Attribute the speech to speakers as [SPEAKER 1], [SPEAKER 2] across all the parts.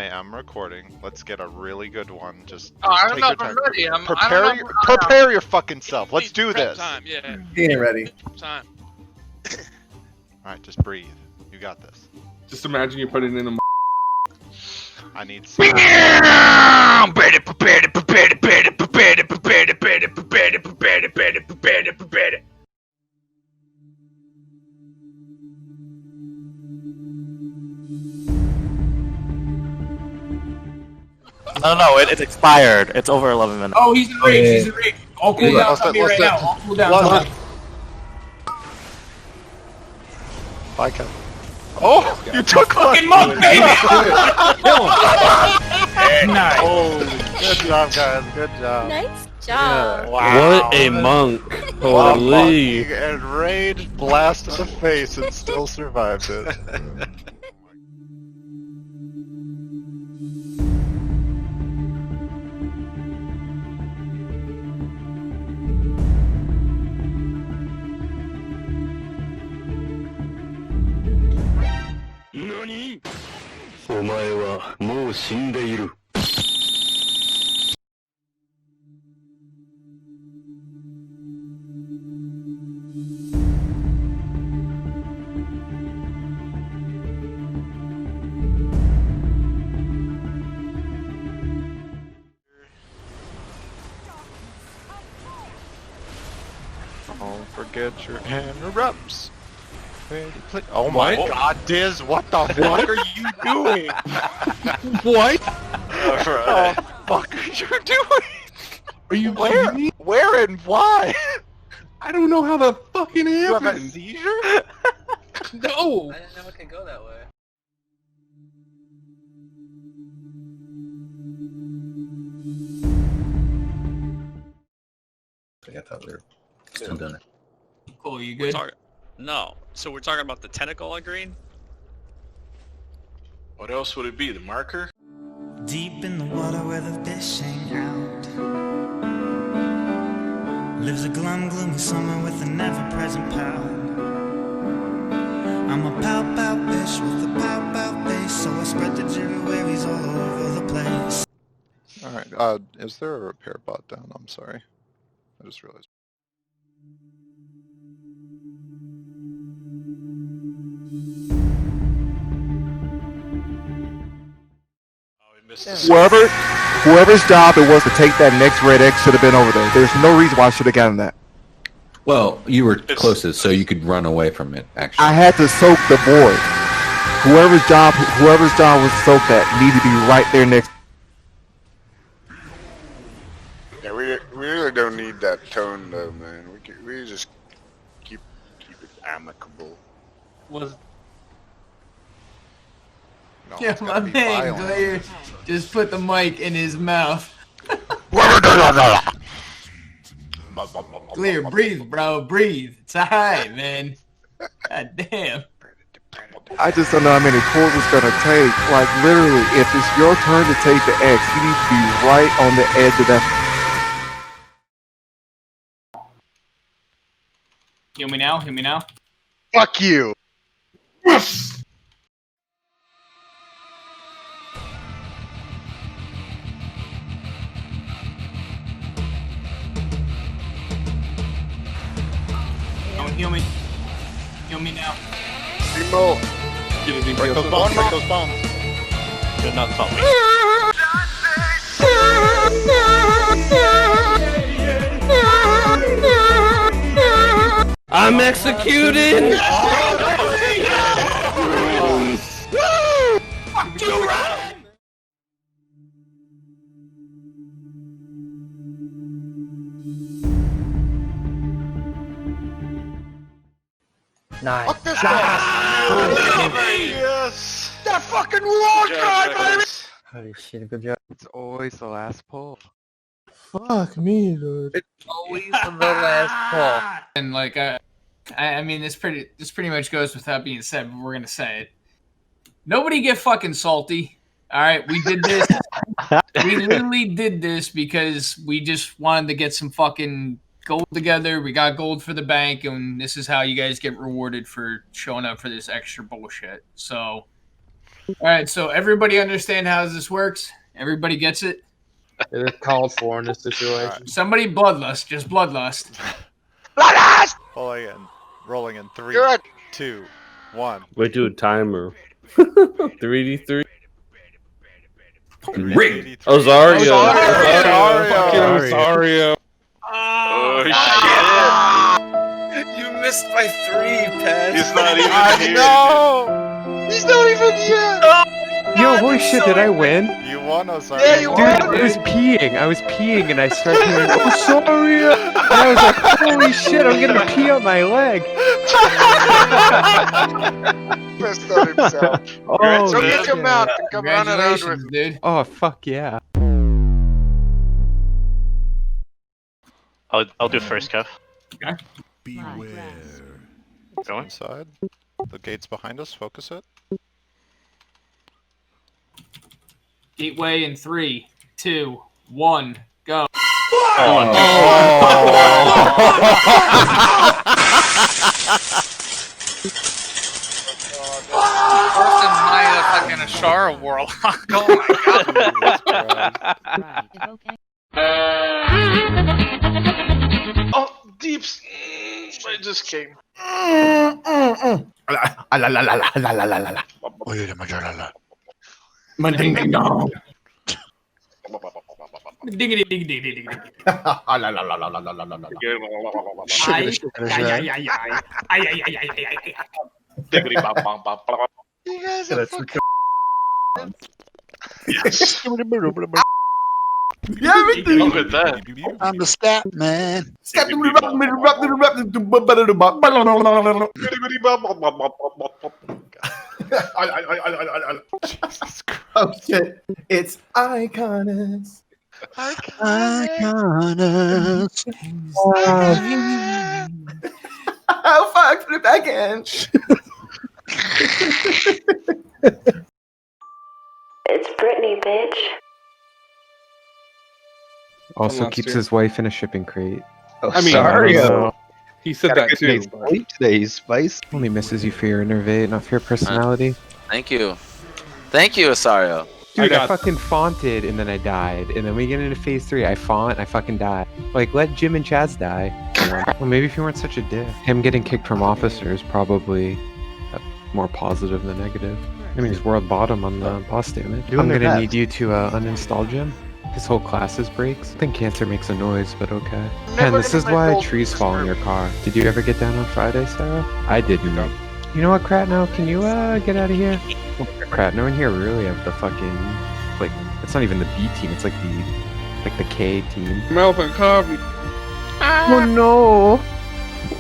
[SPEAKER 1] Hey, I'm recording. Let's get a really good one. Just
[SPEAKER 2] I don't
[SPEAKER 1] take
[SPEAKER 2] know
[SPEAKER 1] your
[SPEAKER 2] if I'm
[SPEAKER 1] time.
[SPEAKER 2] ready.
[SPEAKER 1] Prepare your fucking self. Let's do this.
[SPEAKER 2] Time, yeah.
[SPEAKER 3] He ain't ready.
[SPEAKER 2] Time.
[SPEAKER 1] All right, just breathe. You got this.
[SPEAKER 3] Just imagine you put it in a.
[SPEAKER 1] I need some.
[SPEAKER 4] No, it's expired. It's over 11 minutes.
[SPEAKER 5] Oh, he's in rage. He's in rage. All cool down on me right now. All cool down.
[SPEAKER 1] Bye, Kevin. Oh, you took
[SPEAKER 5] Fucking monk, baby!
[SPEAKER 4] Nice.
[SPEAKER 1] Oh, good job, guys. Good job.
[SPEAKER 6] Nice job.
[SPEAKER 1] Wow.
[SPEAKER 7] What a monk.
[SPEAKER 1] Wow,
[SPEAKER 7] Holy.
[SPEAKER 1] monk and rage blast in the face and still survived it.
[SPEAKER 7] NANI?! お前はもう死んでいる。
[SPEAKER 1] Don't forget your interrupts. Oh my god, Diz, what the fuck are you doing?
[SPEAKER 7] What?
[SPEAKER 1] What the fuck are you doing?
[SPEAKER 7] Are you
[SPEAKER 1] Where?
[SPEAKER 7] kidding me?
[SPEAKER 1] Where and why?
[SPEAKER 7] I don't know how that fucking
[SPEAKER 1] You have a
[SPEAKER 7] happened.
[SPEAKER 1] seizure?
[SPEAKER 7] No.
[SPEAKER 8] I didn't know it could go that way. I thought we were still doing it.
[SPEAKER 5] Cool, you good?
[SPEAKER 2] No. So we're talking about the tentacle on green?
[SPEAKER 9] What else would it be? The marker?
[SPEAKER 10] Deep in the water where the fish hang out lives a gloomy summer with an ever-present pout. I'm a pow-pow fish with a pow-pow face, so I spread the jiggy waves all over the place.
[SPEAKER 1] Alright, is there a repair bot down? I'm sorry. I just realized.
[SPEAKER 11] Whoever's job it was to take that next red X should have been over there. There's no reason why I should have gotten that.
[SPEAKER 8] Well, you were closest, so you could run away from it, actually.
[SPEAKER 11] I had to soak the board. Whoever's job was to soak that needed to be right there next.
[SPEAKER 9] Yeah, we really don't need that tone though, man. We just keep it amicable.
[SPEAKER 5] Was
[SPEAKER 1] No,
[SPEAKER 5] yeah,
[SPEAKER 1] it's
[SPEAKER 5] my
[SPEAKER 1] gotta be
[SPEAKER 5] man
[SPEAKER 1] violent.
[SPEAKER 5] Glaire just put the mic in his mouth. Glaire, breathe, bro, breathe. It's alright, man. God damn.
[SPEAKER 11] I just don't know how many pulls it's gonna take. Like literally, if it's your turn to take the X, you need to be right on the edge of that.
[SPEAKER 5] Hear me now? Hear me now?
[SPEAKER 1] Fuck you!
[SPEAKER 5] Don't heal me. Heal me now.
[SPEAKER 9] Timo!
[SPEAKER 1] Break those bones, break those bones.
[SPEAKER 4] Good not stop me.
[SPEAKER 7] I'm executed!
[SPEAKER 8] Nice.
[SPEAKER 1] Fuck this Yes! That fucking war card, baby!
[SPEAKER 8] Holy shit, good job.
[SPEAKER 1] It's always the last pull.
[SPEAKER 7] Fuck me, dude.
[SPEAKER 8] Always the last call.
[SPEAKER 5] And like, I mean, this pretty much goes without being said, but we're gonna say it. Nobody get fucking salty. All right, we did this. We literally did this because we just wanted to get some fucking gold together. We got gold for the bank, and this is how you guys get rewarded for showing up for this extra bullshit. So All right, so everybody understand how this works? Everybody gets it?
[SPEAKER 3] It is called for in this situation.
[SPEAKER 5] Somebody bloodlust, just bloodlust.
[SPEAKER 1] Rolling in 3,
[SPEAKER 9] Good.
[SPEAKER 1] 2, 1.
[SPEAKER 6] We do a timer. 3D3.
[SPEAKER 8] Ring.
[SPEAKER 6] Ozario.
[SPEAKER 3] Fucking Ozario.
[SPEAKER 2] Oh, shit.
[SPEAKER 4] You missed by 3, Pez.
[SPEAKER 2] He's not even here.
[SPEAKER 1] No!
[SPEAKER 9] He's not even here.
[SPEAKER 11] Yo, holy shit, did I win?
[SPEAKER 1] You won, Ozario.
[SPEAKER 9] Yeah, you
[SPEAKER 11] Dude, I was peeing and I started hearing, oh, sorry. And I was like, holy shit, I'm gonna pee on my leg.
[SPEAKER 9] Pissed on himself.
[SPEAKER 11] Oh,
[SPEAKER 9] So get your
[SPEAKER 11] shit.
[SPEAKER 9] mount and come run around with
[SPEAKER 5] Congratulations, dude.
[SPEAKER 11] Oh, fuck yeah.
[SPEAKER 4] I'll do first, Kev.
[SPEAKER 10] Beware.
[SPEAKER 4] Going?
[SPEAKER 1] Inside. The gate's behind us. Focus it.
[SPEAKER 5] Gateway in 3, 2, 1, go.
[SPEAKER 2] First in my fucking Ashara world. Oh my god. Oh, deeps. I just came.
[SPEAKER 3] Ding ding dong.
[SPEAKER 5] Diggity, diggity, diggity, diggity.
[SPEAKER 9] You guys are fucking.
[SPEAKER 2] Look at that.
[SPEAKER 9] I'm the scat man.
[SPEAKER 3] Oh shit! It's Iconus. Oh fuck! Put it back in.
[SPEAKER 12] It's Brittany, bitch.
[SPEAKER 11] Also keeps his wife in a shipping crate.
[SPEAKER 3] I mean,
[SPEAKER 11] Ozario.
[SPEAKER 3] he said that too.
[SPEAKER 13] Today, Spice.
[SPEAKER 11] Only misses you for your innervate, not for your personality.
[SPEAKER 13] Thank you. Thank you, Ozario.
[SPEAKER 11] Dude, I fucking faunted and then I died. And then we get into phase 3. I faunt, I fucking die. Like, let Jim and Chaz die. Well, maybe if you weren't such a dick. Him getting kicked from officer is probably more positive than negative. I mean, he's world bottom on the boss damage. I'm gonna need you to uninstall Jim. His whole class is breaks. I think cancer makes a noise, but okay. And this is why trees fall in your car. Did you ever get down on Friday, Sarah? I didn't. You know what, Kratno? Can you get out of here? Kratno in here really have the fucking, like, it's not even the B team. It's like the K team.
[SPEAKER 3] Melvin Coffee.
[SPEAKER 11] Oh no!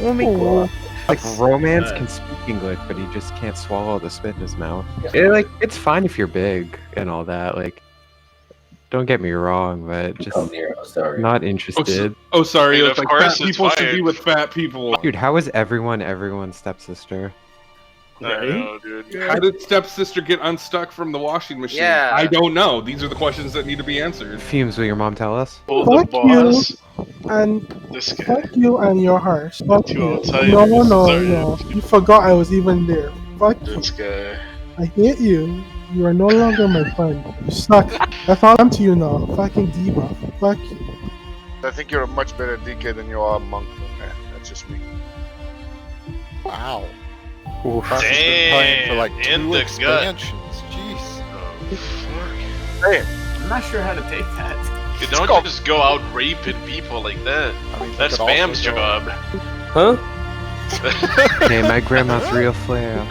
[SPEAKER 11] Oh my god. Like, Romance can speak English, but he just can't swallow the spit in his mouth. It's fine if you're big and all that. Like, don't get me wrong, but just not interested.
[SPEAKER 3] Oh, sorry.
[SPEAKER 2] I mean,
[SPEAKER 3] It's
[SPEAKER 2] of
[SPEAKER 3] like
[SPEAKER 2] course
[SPEAKER 3] fat
[SPEAKER 2] it's
[SPEAKER 3] people should
[SPEAKER 2] fine.
[SPEAKER 3] be with fat people.
[SPEAKER 11] Dude, how is everyone's stepsister?
[SPEAKER 2] I know, dude.
[SPEAKER 3] How did stepsister get unstuck from the washing machine?
[SPEAKER 13] Yeah.
[SPEAKER 3] I don't know. These are the questions that need to be answered.
[SPEAKER 11] Fumes, will your mom tell us?
[SPEAKER 2] Oh, the boss.
[SPEAKER 14] And
[SPEAKER 2] This guy.
[SPEAKER 14] fuck you and your hearse. Fuck
[SPEAKER 2] Two
[SPEAKER 14] you.
[SPEAKER 2] outsiders.
[SPEAKER 14] No. You forgot I was even there. Fuck you.
[SPEAKER 2] This guy.
[SPEAKER 14] I hate you. You are no longer my friend. You suck. That's all I'm to you now. Fucking debuff. Fuck you.
[SPEAKER 9] I think you're a much better DK than you are a monk. That's just me.
[SPEAKER 1] Wow.
[SPEAKER 2] Damn,
[SPEAKER 1] Been playing for like
[SPEAKER 2] in
[SPEAKER 1] 2
[SPEAKER 2] the gut.
[SPEAKER 1] expansions. Jeez.
[SPEAKER 5] I'm not sure how to take that.
[SPEAKER 2] You don't just go out raping people like that.
[SPEAKER 1] I mean,
[SPEAKER 2] That's
[SPEAKER 1] you could
[SPEAKER 2] Spam's
[SPEAKER 1] also go-
[SPEAKER 2] job.
[SPEAKER 6] Huh?
[SPEAKER 11] Hey, my grandma's real frail.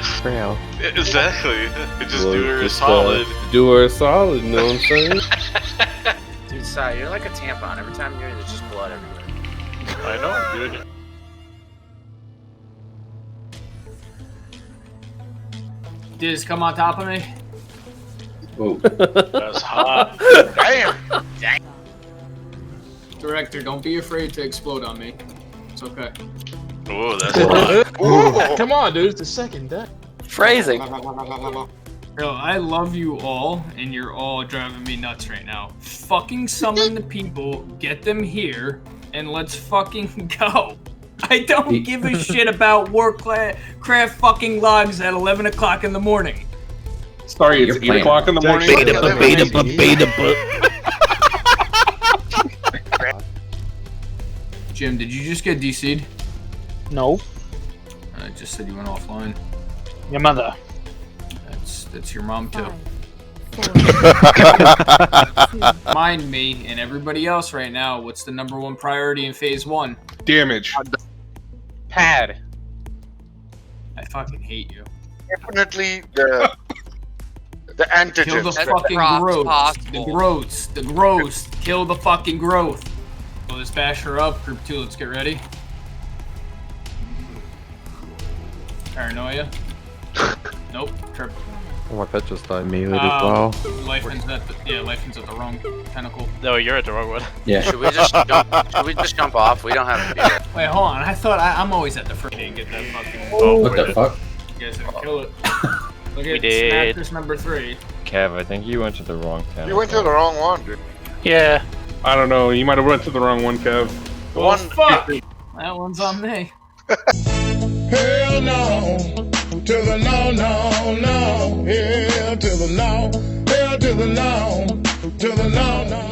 [SPEAKER 2] Exactly. You just
[SPEAKER 6] Well,
[SPEAKER 2] do her a
[SPEAKER 6] just,
[SPEAKER 2] solid.
[SPEAKER 6] Do her a solid, you know what I'm saying?
[SPEAKER 13] Dude, Sai, you're like a tampon. Every time you're in, there's just blood everywhere.
[SPEAKER 2] I know, dude.
[SPEAKER 5] Diz, come on top of me.
[SPEAKER 2] That's hot.
[SPEAKER 9] Damn!
[SPEAKER 5] Director, don't be afraid to explode on me. It's okay.
[SPEAKER 2] Oh, that's hot.
[SPEAKER 3] Come on, dude. It's the second deck.
[SPEAKER 13] Phrasing.
[SPEAKER 5] Yo, I love you all, and you're all driving me nuts right now. Fucking summon the people, get them here, and let's fucking go. I don't give a shit about Warcraft fucking logs at 11 o'clock in the morning.
[SPEAKER 3] Sorry, it's
[SPEAKER 8] You're
[SPEAKER 3] 8
[SPEAKER 8] playing.
[SPEAKER 3] o'clock in the morning.
[SPEAKER 5] Jim, did you just get DC'd?
[SPEAKER 15] No.
[SPEAKER 5] I just said you went offline.
[SPEAKER 15] Your mother.
[SPEAKER 5] That's your mom too. Mind me and everybody else right now, what's the #1 priority in phase 1?
[SPEAKER 3] Damage.
[SPEAKER 15] Pad.
[SPEAKER 5] I fucking hate you.
[SPEAKER 9] Definitely the antigens.
[SPEAKER 5] Kill the fucking growths. The growths. The growths. Kill the fucking growth. So let's bash her up. Group 2, let's get ready. Paranoia. Nope. Trip.
[SPEAKER 11] Oh, my pet just died. Melee as well.
[SPEAKER 5] Lifeman's at the wrong tentacle.
[SPEAKER 4] No, you're at the wrong one.
[SPEAKER 8] Yeah.
[SPEAKER 13] Should we just jump off? We don't have to be there.
[SPEAKER 5] Wait, hold on. I thought I'm always at the first and get that fucking.
[SPEAKER 8] What the fuck?
[SPEAKER 5] You guys didn't kill it. Look
[SPEAKER 4] We
[SPEAKER 5] at
[SPEAKER 4] did.
[SPEAKER 5] Snapper's #3.
[SPEAKER 6] Kev, I think you went to the wrong town.
[SPEAKER 9] You went to the wrong one, dude.
[SPEAKER 4] Yeah.
[SPEAKER 3] I don't know. You might have went to the wrong one, Kev.
[SPEAKER 5] Well, fuck. That one's on me.
[SPEAKER 10] Hell no, to the no, no, no. Hell to the no, hell to the no, to the no, no.